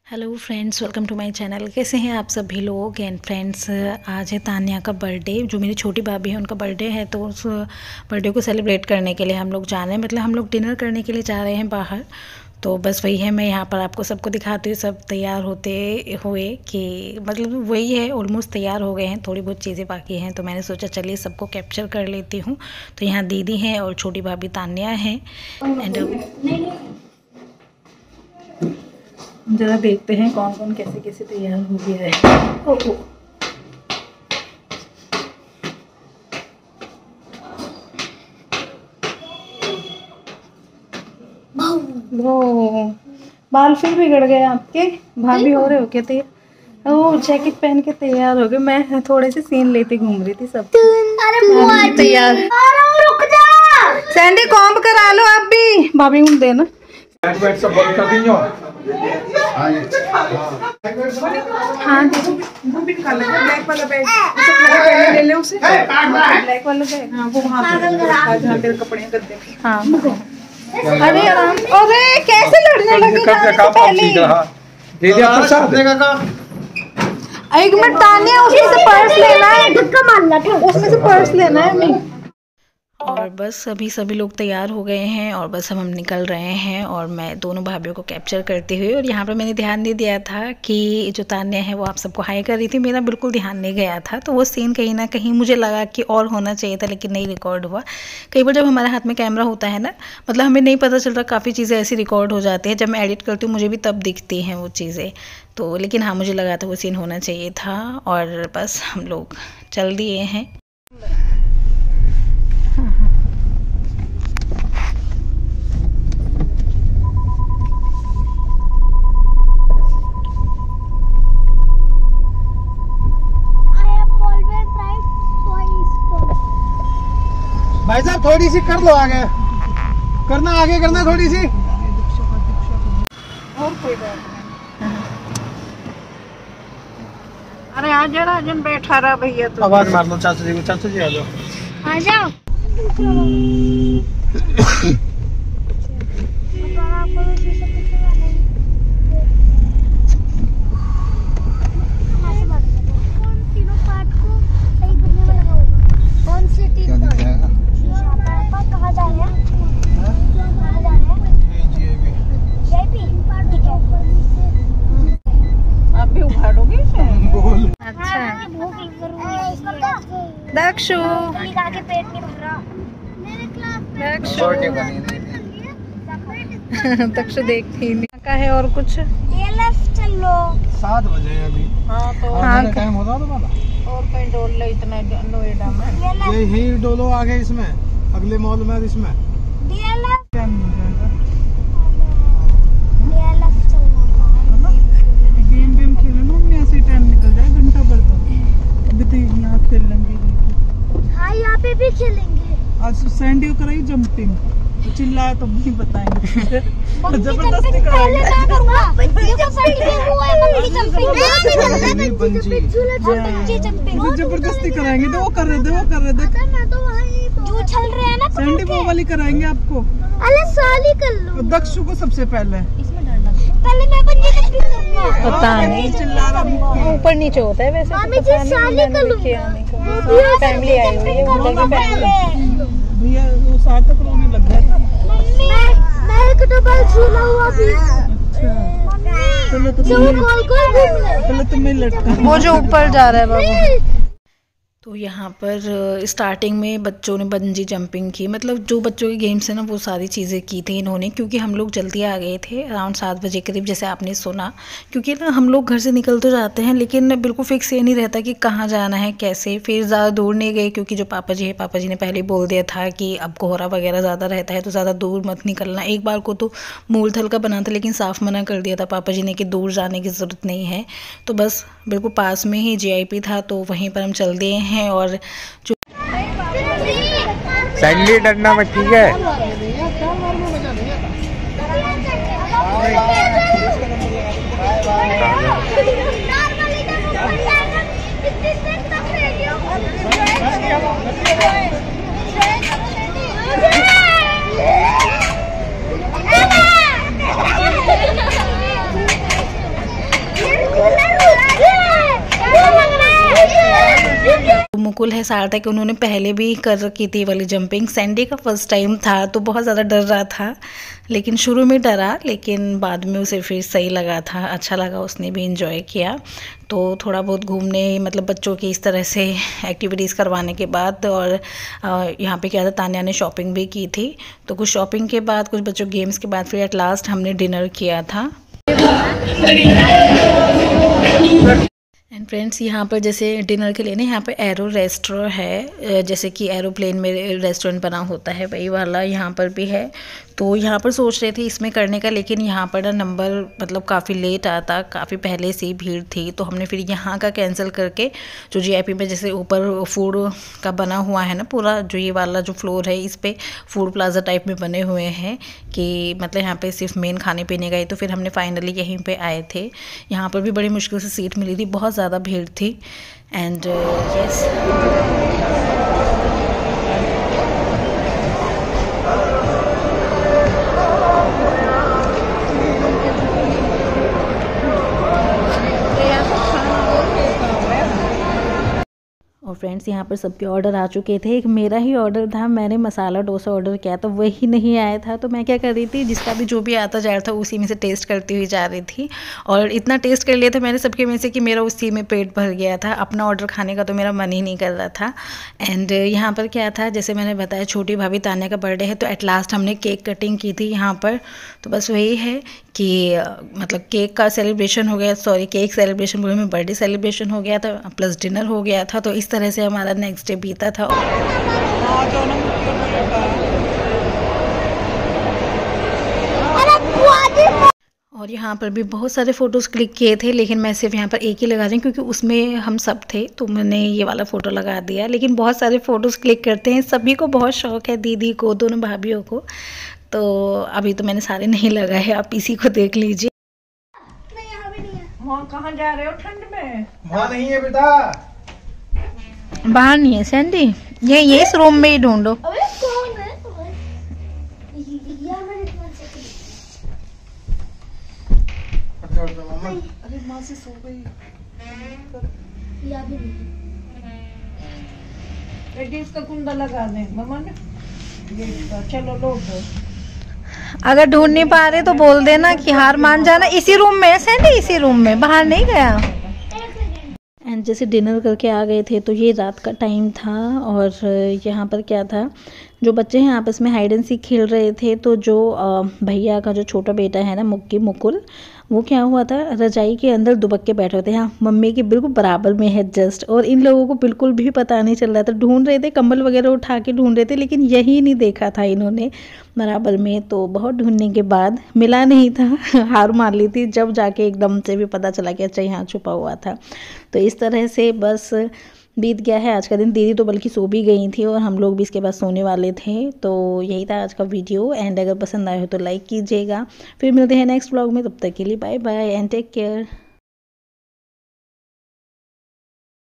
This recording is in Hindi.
Hello friends, welcome to my channel. कैसे हैं आप सभी लोग। एंड फ्रेंड्स, आज है तान्या का बर्थडे, जो मेरी छोटी भाभी है उनका बर्थडे है। तो उस बर्थडे को सेलिब्रेट करने के लिए हम लोग जा रहे हैं, मतलब हम लोग डिनर करने के लिए जा रहे हैं बाहर। तो बस वही है, मैं यहाँ पर आपको सबको दिखाती हूँ सब तैयार होते हुए कि मतलब वही है, ऑलमोस्ट तैयार हो गए हैं, थोड़ी बहुत चीज़ें बाकी हैं। तो मैंने सोचा चलिए सबको कैप्चर कर लेती हूँ। तो यहाँ दीदी हैं और छोटी भाभी तान्या हैं। एंड जरा देखते हैं कौन कौन कैसे कैसे तैयार हो गया है। वो बाल फिर बिगड़ गए आपके, भाभी हो रहे हो क्या तैयार? वो जैकेट पहन के तैयार हो गए। मैं थोड़े से सीन लेती घूम रही थी सब तैयार। रुक जा, सैंडी कॉम्ब करा लो आप भी, भाभी को देना। सब बंद कर दी हो। हाँ वो भी निकाल लेंगे, ब्लैक वाला बैग उसे खाली पहले ले ले उसे, ब्लैक वाला बैग। हाँ वो वहाँ पे जहाँ तेरे कपड़े कर दे। हाँ अरे आराम। अरे कैसे लड़ने लगे पहले। दीदी आप प्रसाद एक मिनट, तान्या उसमें से पर्स लेना है, उसमें से पर्स लेना है हमें। और बस सभी लोग तैयार हो गए हैं और बस हम निकल रहे हैं। और मैं दोनों भाभीयों को कैप्चर करते हुए, और यहाँ पर मैंने ध्यान नहीं दिया था कि जो तान्या है वो आप सबको हाई कर रही थी, मेरा बिल्कुल ध्यान नहीं गया था। तो वो सीन कहीं ना कहीं मुझे लगा कि और होना चाहिए था, लेकिन नहीं रिकॉर्ड हुआ। कई बार जब हमारे हाथ में कैमरा होता है ना, मतलब हमें नहीं पता चलता, काफ़ी चीज़ें ऐसी रिकॉर्ड हो जाती हैं। जब मैं एडिट करती हूँ मुझे भी तब दिखती हैं वो चीज़ें। तो लेकिन हाँ, मुझे लगा था वो सीन होना चाहिए था। और बस हम लोग चल दिए हैं। भाई साहब थोड़ी सी कर लो, आगे करना, आगे करना थोड़ी सी। और कोई बात नहीं। अरे आ जा राजन, बैठा रहा भैया। तो आवाज मार लो चाचू जी को। चाचू जी आ जाओ, आ जाओ। कौन से टीम कहाँ जा रहे हैं? आप भी उखाड़ोगे इसे? बोल। अच्छा दक्षु, पेट नहीं भर रहा दक्षु दक्षु देखती नहीं का है। और कुछ चलो 7 बजे अभी। हाँ तो हाँ टाइम होता तुम्हारा। और कहीं डोल ले इतना नोएडा में। यही डोलो आगे, इसमें अगले मॉल में, इसमें टाइम नहीं जाएगा। गेम खेलना में ऐसे टाइम निकल जाए, घंटा भर। तो अभी तो यहाँ खेल लेंगे। हाँ यहाँ पे भी खेलेंगे। आज सैंडी को कराई जंपिंग, तो चिल्लाया तो नहीं बताएंगे। जबरदस्ती कराएंगे। जबरदस्ती कराएंगे, तो वो कर रहे थे। जो चल रहे हैं ना, सैंडी वो वाली कराएंगे आपको। अरे साली कर लो। दक्षु को सबसे पहले मैं बंजी जंपिंग करूंगा। पता नहीं, चिल्ला रहा। ऊपर नीचे होता है वैसे। मामी जी साली कर लूंगा। फैमिली आई हुई है, भैया वो सार्थक रोने लग गया था। मैं एक डबल झूला हुआ भी। चलो तुम्हें लटका। वो जो ऊपर जा रहा है बाबू। तो यहाँ पर स्टार्टिंग में बच्चों ने बंजी जंपिंग की, मतलब जो बच्चों के गेम्स है ना वो सारी चीज़ें की थी इन्होंने। क्योंकि हम लोग जल्दी आ गए थे, अराउंड 7 बजे करीब, जैसे आपने सुना। क्योंकि ना हम लोग घर से निकल तो जाते हैं, लेकिन बिल्कुल फिक्स ये नहीं रहता कि कहाँ जाना है, कैसे। फिर ज़्यादा दूर नहीं गए, क्योंकि जो पापा जी है, पापा जी ने पहले बोल दिया था कि अब कोहरा वगैरह ज़्यादा रहता है तो ज़्यादा दूर मत निकलना। एक बार को तो मूलथल का बना था, लेकिन साफ़ मना कर दिया था पापा जी ने कि दूर जाने की ज़रूरत नहीं है। तो बस बिल्कुल पास में ही JIP था, तो वहीं पर हम चल दिए हैं। और जो सैंडी डरना मत, ठीक है। मुकुल है सार्थक, उन्होंने पहले भी कर रखी थी वाली जंपिंग। सैंडी का फर्स्ट टाइम था तो बहुत ज़्यादा डर रहा था, लेकिन शुरू में डरा, लेकिन बाद में उसे फिर सही लगा था, अच्छा लगा, उसने भी इंजॉय किया। तो थोड़ा बहुत घूमने मतलब बच्चों की इस तरह से एक्टिविटीज़ करवाने के बाद, और यहाँ पे क्या था, तान्या ने शॉपिंग भी की थी। तो कुछ शॉपिंग के बाद, कुछ बच्चों गेम्स के बाद फिर एट लास्ट हमने डिनर किया था। एंड फ्रेंड्स, यहाँ पर जैसे डिनर के लिए ना यहाँ पर एरो रेस्टोरेंट है, जैसे कि एरोप्लेन में रेस्टोरेंट बना होता है वही वाला यहाँ पर भी है। तो यहाँ पर सोच रहे थे इसमें करने का, लेकिन यहाँ पर ना नंबर मतलब काफ़ी लेट आता, काफ़ी पहले से ही भीड़ थी, तो हमने फिर यहाँ का कैंसिल करके जो जीआईपी में जैसे ऊपर फूड का बना हुआ है ना पूरा, जो ये वाला जो फ्लोर है इस पर फूड प्लाजा टाइप में बने हुए हैं कि मतलब यहाँ पे सिर्फ मेन खाने पीने का ही, तो फिर हमने फाइनली यहीं पे आए थे। यहाँ पर भी बड़ी मुश्किल से सीट मिली थी, बहुत ज़्यादा भीड़ थी। एंड यस, और फ्रेंड्स यहाँ पर सबके ऑर्डर आ चुके थे। एक मेरा ही ऑर्डर था, मैंने मसाला डोसा ऑर्डर किया तो वही नहीं आया था। तो मैं क्या कर रही थी, जिसका भी जो भी आता जा रहा था उसी में से टेस्ट करती हुई जा रही थी, और इतना टेस्ट कर लिया था मैंने सबके में से कि मेरा उसी में पेट भर गया था। अपना ऑर्डर खाने का तो मेरा मन ही नहीं कर रहा था। एंड यहाँ पर क्या था, जैसे मैंने बताया छोटी भाभी तान्या का बर्थडे है, तो एट लास्ट हमने केक कटिंग की थी यहाँ पर। तो बस वही है कि मतलब केक का सेलिब्रेशन हो गया, सॉरी केक सेलिब्रेशन बोले में बर्थडे सेलिब्रेशन हो गया था, प्लस डिनर हो गया था। तो इस तरह से हमारा नेक्स्ट डे बीता था। और यहाँ पर भी बहुत सारे फ़ोटोज़ क्लिक किए थे, लेकिन मैं सिर्फ यहाँ पर एक ही लगा रही हूँ क्योंकि उसमें हम सब थे, तो मैंने ये वाला फ़ोटो लगा दिया। लेकिन बहुत सारे फ़ोटोज़ क्लिक करते हैं, सभी को बहुत शौक़ है, दीदी को, दोनों भाभीियों को। तो अभी तो मैंने सारे नहीं लगाए, आप इसी को देख लीजिए। वहाँ कहाँ जा रहे हो ठंड में? वहाँ नहीं है बेटा, बाहर नहीं है सैंडी, ये इस रूम में ही ढूंढो। अबे कौन है? अरे माँ से सो गई। इसका कुंडा लगा दे मम्मा ने, चलो लो। अगर ढूंढ नहीं पा रहे तो बोल देना कि हार मान जाना। इसी रूम में है सैंडी, इसी रूम में, बाहर नहीं गया। एंड जैसे डिनर करके आ गए थे तो ये रात का टाइम था, और यहाँ पर क्या था, जो बच्चे हैं आपस में हाइड एंड सीक खेल रहे थे। तो जो भैया का जो छोटा बेटा है ना मुकुल, वो क्या हुआ था, रजाई के अंदर दुबक के बैठे थे, हाँ मम्मी के बिल्कुल बराबर में है जस्ट, और इन लोगों को बिल्कुल भी पता नहीं चल रहा था। ढूंढ रहे थे, कंबल वगैरह उठा के ढूंढ रहे थे, लेकिन यही नहीं देखा था इन्होंने बराबर में। तो बहुत ढूंढने के बाद मिला नहीं था, हार मान ली थी, जब जाके एकदम से भी पता चला कि अच्छा यहाँ छुपा हुआ था। तो इस तरह से बस बीत गया है आज का दिन। दीदी तो बल्कि सो भी गई थी, और हम लोग भी इसके बाद सोने वाले थे। तो यही था आज का वीडियो, एंड अगर पसंद आया हो तो लाइक कीजिएगा। फिर मिलते हैं नेक्स्ट व्लॉग में, तब तक के लिए bye bye and take care.